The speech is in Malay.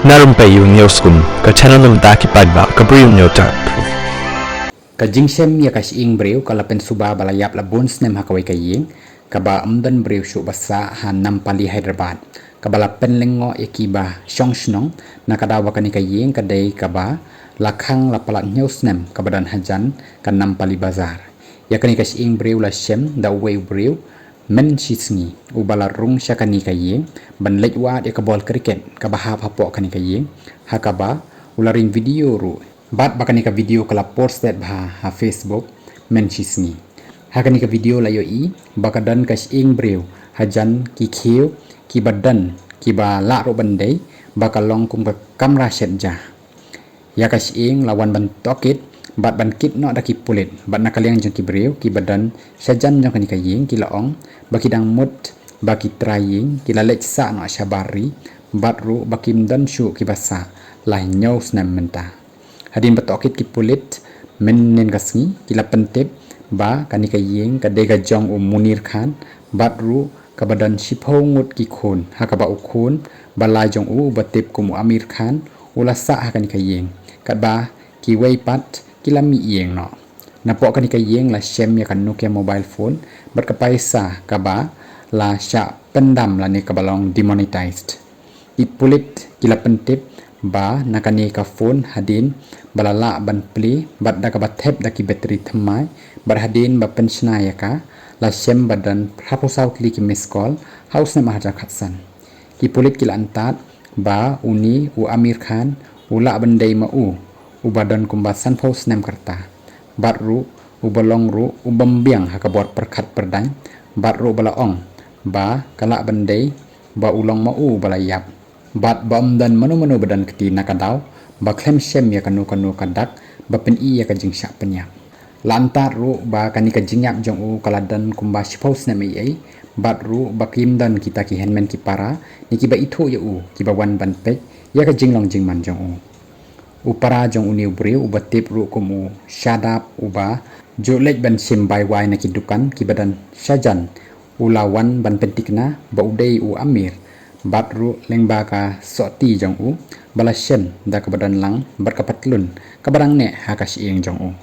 Narumpayu Nyoskun, ka channel ng Daki Pagba, ka Briu Nyotarp. Kajingsem ya kasing breu kalapen suba balayap labons nem hakawai kaying kaba amdan breu shu basa han nampali Hyderabad kabala penlengo ekiba shongshnong nakadawa kani kaying kadai kaba lakhang lapalat news nem kabadan hajan kan nampali bazar ya kani kasing breu la shem da wei breu men shisngi ubala rung syakani kaying ban lejwa de kabol kriket kabaha hapok kani kaying hakaba ularing video ru bat bakani ka video kala post that ha Facebook men shisngi hakani ka video la yoi bakadan kas ing breu hajan ki khiu ki badan ki ba la ro bandai bakalong kum ka kamera setja ya kas ing lawan ban tokit bat ban kit no daki pulit bat nakaliang jong ki breu ki badan sajan jong kani kaying ki laong bakidang mut baki trying ki la leksa no syabari bat ru bakim dan syu ki basa lai nyaus nam menta hadin batokit ki pulit menen gasngi ki la pentep ba kani kaying kadega jong Munir Khan bat ru ka badan siphongut ki khon hakaba ukhon balai jong batep ku Amir Khan ula sa hakani kaying kadba ki wei pat kilami ieng no napok kani kayeng la shem ya kan Nokia mobile phone bat ka paisa kaba la sya pendam la ni kabalong demonetized ipulit kila pentip ba nakani ka phone hadin balala ban pli bat da ka bathep da ki battery thamai bar hadin ba penshna ya ka la shem badan hapusau kli ki miss call house na mahaja khatsan ipulit kila antat ba uni u Amir Khan ula bandai ma ubadan kumbasan pos nem kerta batru ubalong ru ubambiang hakabot perkat perdang batru balaong ba kalak bandai ba ulong mau balayap bat bam dan manu badan keti nakadaw ba klem shem ya kanu kadak ba pen i ya kajing syak penyak lantar ru ba kani kajingyap jong kaladan kumbas pos nem ai batru ba kim dan kita ki henmen ki para ni ki ba itu ya ki ba wan ban pe ya kajing long jing man jong upara jong uni breu ubatip ru kumu shadap uba jolek ban sim bai wai na kidukan kibadan sajan ulawan ban pentikna ba udai u Amir batru lengba ka soti jong balasyen da kabadan lang berkapatlun kabarang ne hakash ing jong